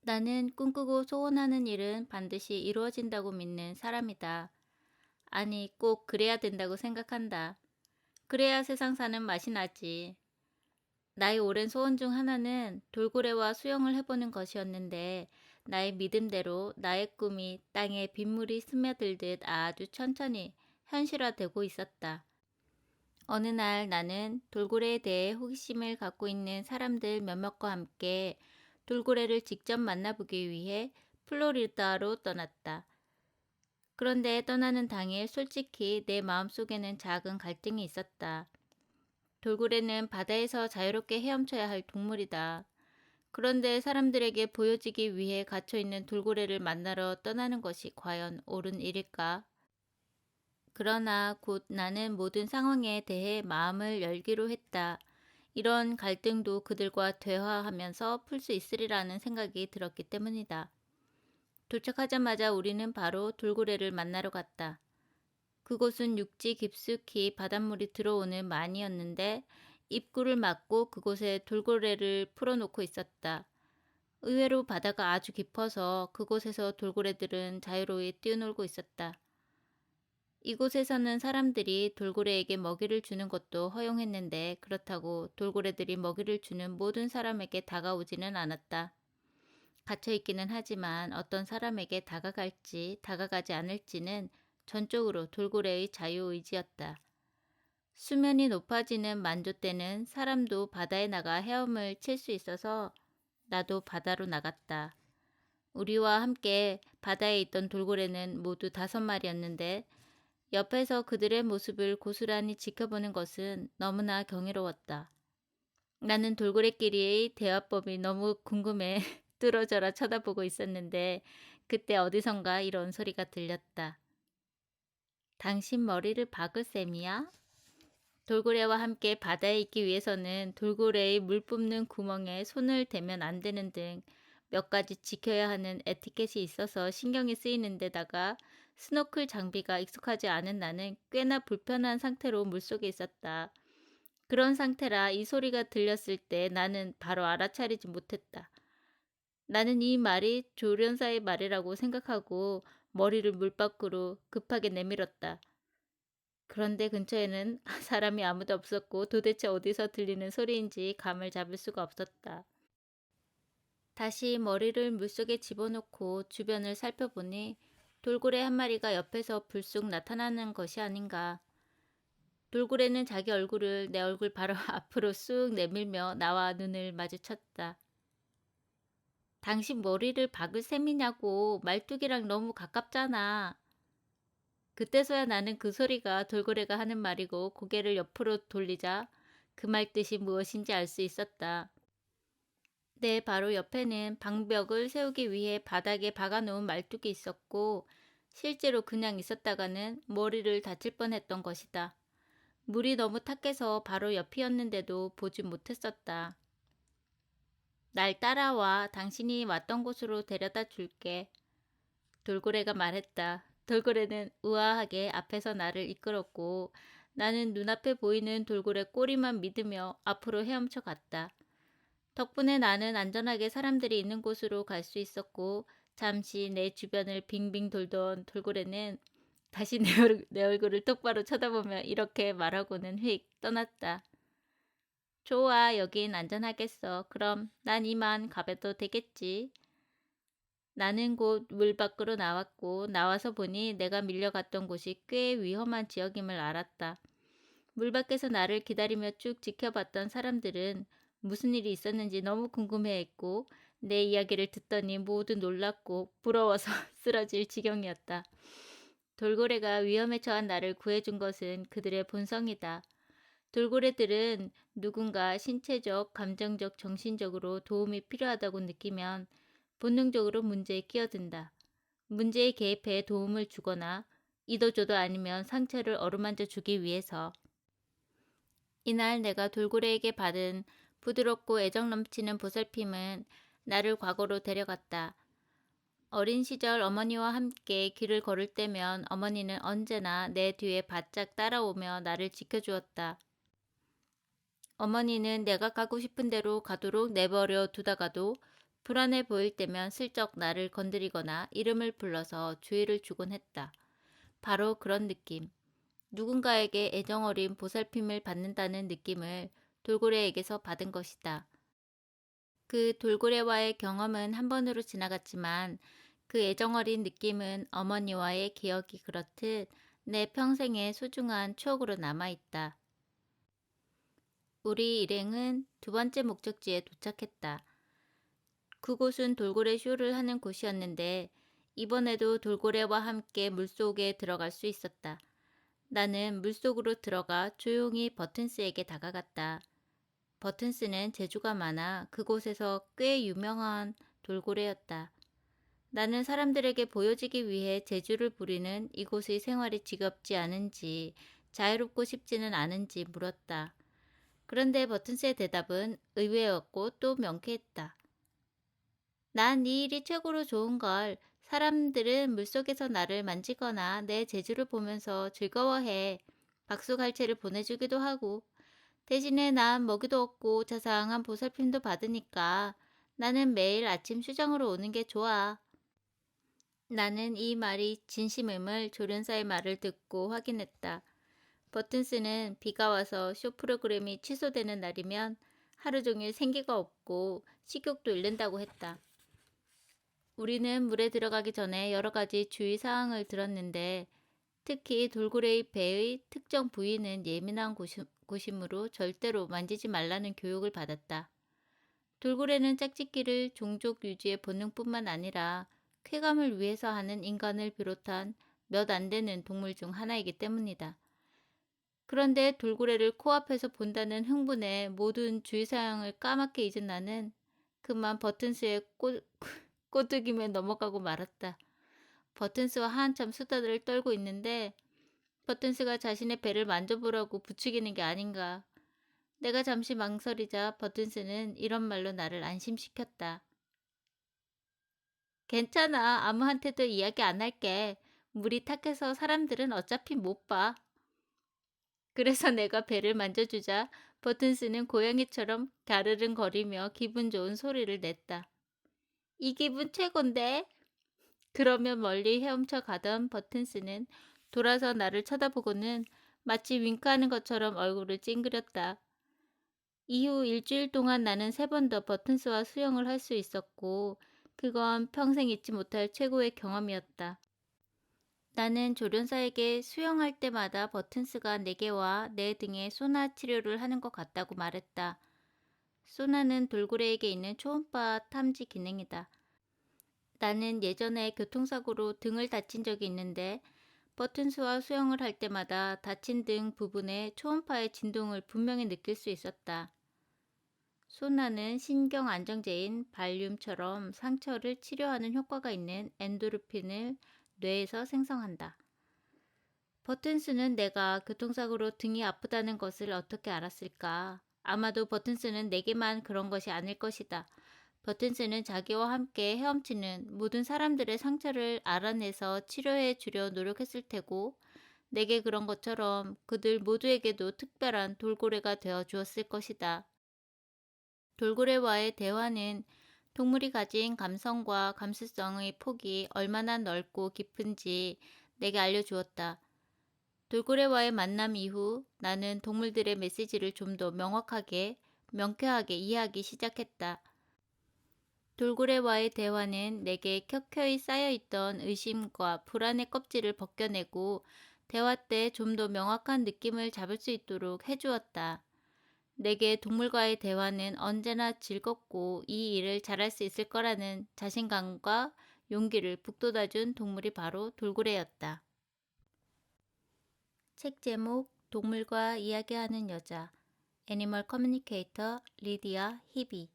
나는 꿈꾸고 소원하는 일은 반드시 이루어진다고 믿는 사람이다. 아니, 꼭 그래야 된다고 생각한다. 그래야 세상 사는 맛이 나지. 나의 오랜 소원 중 하나는 돌고래와 수영을 해보는 것이었는데, 나의 믿음대로 나의 꿈이 땅에 빗물이 스며들듯 아주 천천히 현실화되고 있었다. 어느 날 나는 돌고래에 대해 호기심을 갖고 있는 사람들 몇몇과 함께 돌고래를 직접 만나보기 위해 플로리다로 떠났다. 그런데 떠나는 당일 솔직히 내 마음속에는 작은 갈등이 있었다. 돌고래는 바다에서 자유롭게 헤엄쳐야 할 동물이다. 그런데 사람들에게 보여지기 위해 갇혀있는 돌고래를 만나러 떠나는 것이 과연 옳은 일일까? 그러나 곧 나는 모든 상황에 대해 마음을 열기로 했다. 이런 갈등도 그들과 대화하면서 풀 수 있으리라는 생각이 들었기 때문이다. 도착하자마자 우리는 바로 돌고래를 만나러 갔다. 그곳은 육지 깊숙이 바닷물이 들어오는 만이었는데 입구를 막고 그곳에 돌고래를 풀어놓고 있었다. 의외로 바다가 아주 깊어서 그곳에서 돌고래들은 자유로이 뛰어놀고 있었다. 이곳에서는 사람들이 돌고래에게 먹이를 주는 것도 허용했는데 그렇다고 돌고래들이 먹이를 주는 모든 사람에게 다가오지는 않았다. 갇혀있기는 하지만 어떤 사람에게 다가갈지 다가가지 않을지는 전적으로 돌고래의 자유의지였다. 수면이 높아지는 만조 때는 사람도 바다에 나가 헤엄을 칠 수 있어서 나도 바다로 나갔다. 우리와 함께 바다에 있던 돌고래는 모두 5마리였는데 옆에서 그들의 모습을 고스란히 지켜보는 것은 너무나 경이로웠다. 나는 돌고래끼리의 대화법이 너무 궁금해 뚫어져라 쳐다보고 있었는데 그때 어디선가 이런 소리가 들렸다. 당신 머리를 박을 셈이야? 돌고래와 함께 바다에 있기 위해서는 돌고래의 물 뿜는 구멍에 손을 대면 안 되는 등 몇 가지 지켜야 하는 에티켓이 있어서 신경이 쓰이는 데다가 스노클 장비가 익숙하지 않은 나는 꽤나 불편한 상태로 물속에 있었다. 그런 상태라 이 소리가 들렸을 때 나는 바로 알아차리지 못했다. 나는 이 말이 조련사의 말이라고 생각하고 머리를 물 밖으로 급하게 내밀었다. 그런데 근처에는 사람이 아무도 없었고 도대체 어디서 들리는 소리인지 감을 잡을 수가 없었다. 다시 머리를 물속에 집어넣고 주변을 살펴보니 돌고래 한 마리가 옆에서 불쑥 나타나는 것이 아닌가. 돌고래는 자기 얼굴을 내 얼굴 바로 앞으로 쑥 내밀며 나와 눈을 마주쳤다. 당신 머리를 박을 셈이냐고. 말뚝이랑 너무 가깝잖아. 그때서야 나는 그 소리가 돌고래가 하는 말이고 고개를 옆으로 돌리자 그 말 뜻이 무엇인지 알 수 있었다. 내 바로 옆에는 방벽을 세우기 위해 바닥에 박아놓은 말뚝이 있었고 실제로 그냥 있었다가는 머리를 다칠 뻔했던 것이다. 물이 너무 탁해서 바로 옆이었는데도 보지 못했었다. 날 따라와. 당신이 왔던 곳으로 데려다 줄게. 돌고래가 말했다. 돌고래는 우아하게 앞에서 나를 이끌었고 나는 눈앞에 보이는 돌고래 꼬리만 믿으며 앞으로 헤엄쳐 갔다. 덕분에 나는 안전하게 사람들이 있는 곳으로 갈 수 있었고 잠시 내 주변을 빙빙 돌던 돌고래는 다시 내 얼굴을 똑바로 쳐다보며 이렇게 말하고는 휙 떠났다. 좋아, 여긴 안전하겠어. 그럼 난 이만 가봐도 되겠지. 나는 곧 물 밖으로 나왔고 나와서 보니 내가 밀려갔던 곳이 꽤 위험한 지역임을 알았다. 물 밖에서 나를 기다리며 쭉 지켜봤던 사람들은 무슨 일이 있었는지 너무 궁금해했고 내 이야기를 듣더니 모두 놀랐고 부러워서 쓰러질 지경이었다. 돌고래가 위험에 처한 나를 구해준 것은 그들의 본성이다. 돌고래들은 누군가 신체적, 감정적, 정신적으로 도움이 필요하다고 느끼면 본능적으로 문제에 끼어든다. 문제에 개입해 도움을 주거나 이도저도 아니면 상처를 어루만져 주기 위해서. 이날 내가 돌고래에게 받은 부드럽고 애정 넘치는 보살핌은 나를 과거로 데려갔다. 어린 시절 어머니와 함께 길을 걸을 때면 어머니는 언제나 내 뒤에 바짝 따라오며 나를 지켜주었다. 어머니는 내가 가고 싶은 대로 가도록 내버려 두다가도 불안해 보일 때면 슬쩍 나를 건드리거나 이름을 불러서 주의를 주곤 했다. 바로 그런 느낌. 누군가에게 애정어린 보살핌을 받는다는 느낌을 돌고래에게서 받은 것이다. 그 돌고래와의 경험은 한 번으로 지나갔지만 그 애정어린 느낌은 어머니와의 기억이 그렇듯 내 평생의 소중한 추억으로 남아있다. 우리 일행은 두 번째 목적지에 도착했다. 그곳은 돌고래 쇼를 하는 곳이었는데 이번에도 돌고래와 함께 물속에 들어갈 수 있었다. 나는 물속으로 들어가 조용히 버튼스에게 다가갔다. 버튼스는 재주가 많아 그곳에서 꽤 유명한 돌고래였다. 나는 사람들에게 보여지기 위해 재주를 부리는 이곳의 생활이 지겹지 않은지 자유롭고 싶지는 않은지 물었다. 그런데 버튼스의 대답은 의외였고 또 명쾌했다. 난 네 일이 최고로 좋은걸. 사람들은 물속에서 나를 만지거나 내 재주를 보면서 즐거워해. 박수갈채를 보내주기도 하고 대신에 난 먹이도 얻고 자상한 보살핌도 받으니까 나는 매일 아침 수정으로 오는 게 좋아. 나는 이 말이 진심임을 조련사의 말을 듣고 확인했다. 버튼스는 비가 와서 쇼 프로그램이 취소되는 날이면 하루 종일 생기가 없고 식욕도 잃는다고 했다. 우리는 물에 들어가기 전에 여러 가지 주의사항을 들었는데 특히 돌고래의 배의 특정 부위는 예민한 곳이므로 절대로 만지지 말라는 교육을 받았다. 돌고래는 짝짓기를 종족 유지의 본능뿐만 아니라 쾌감을 위해서 하는 인간을 비롯한 몇 안 되는 동물 중 하나이기 때문이다. 그런데 돌고래를 코앞에서 본다는 흥분에 모든 주의사항을 까맣게 잊은 나는 그만 버튼스의 꼬드김에 넘어가고 말았다. 버튼스와 한참 수다를 떨고 있는데 버튼스가 자신의 배를 만져보라고 부추기는 게 아닌가. 내가 잠시 망설이자 버튼스는 이런 말로 나를 안심시켰다. 괜찮아. 아무한테도 이야기 안 할게. 물이 탁해서 사람들은 어차피 못 봐. 그래서 내가 배를 만져주자 버튼스는 고양이처럼 갸르릉거리며 기분 좋은 소리를 냈다. 이 기분 최곤데? 그러면 멀리 헤엄쳐 가던 버튼스는 돌아서 나를 쳐다보고는 마치 윙크하는 것처럼 얼굴을 찡그렸다. 이후 일주일 동안 나는 3번 더 버튼스와 수영을 할 수 있었고 그건 평생 잊지 못할 최고의 경험이었다. 나는 조련사에게 수영할 때마다 버튼스가 내게 와 내 등에 소나 치료를 하는 것 같다고 말했다. 소나는 돌고래에게 있는 초음파 탐지 기능이다. 나는 예전에 교통사고로 등을 다친 적이 있는데 버튼스와 수영을 할 때마다 다친 등 부분에 초음파의 진동을 분명히 느낄 수 있었다. 소나는 신경 안정제인 발륨처럼 상처를 치료하는 효과가 있는 엔도르핀을 뇌에서 생성한다. 버튼스는 내가 교통사고로 등이 아프다는 것을 어떻게 알았을까? 아마도 버튼스는 내게만 그런 것이 아닐 것이다. 버튼스는 자기와 함께 헤엄치는 모든 사람들의 상처를 알아내서 치료해 주려 노력했을 테고 내게 그런 것처럼 그들 모두에게도 특별한 돌고래가 되어 주었을 것이다. 돌고래와의 대화는 동물이 가진 감성과 감수성의 폭이 얼마나 넓고 깊은지 내게 알려주었다. 돌고래와의 만남 이후 나는 동물들의 메시지를 좀 더 명확하게, 명쾌하게 이해하기 시작했다. 돌고래와의 대화는 내게 켜켜이 쌓여있던 의심과 불안의 껍질을 벗겨내고 대화 때 좀 더 명확한 느낌을 잡을 수 있도록 해주었다. 내게 동물과의 대화는 언제나 즐겁고 이 일을 잘할 수 있을 거라는 자신감과 용기를 북돋아준 동물이 바로 돌고래였다. 책 제목 동물과 이야기하는 여자 애니멀 커뮤니케이터 리디아 히비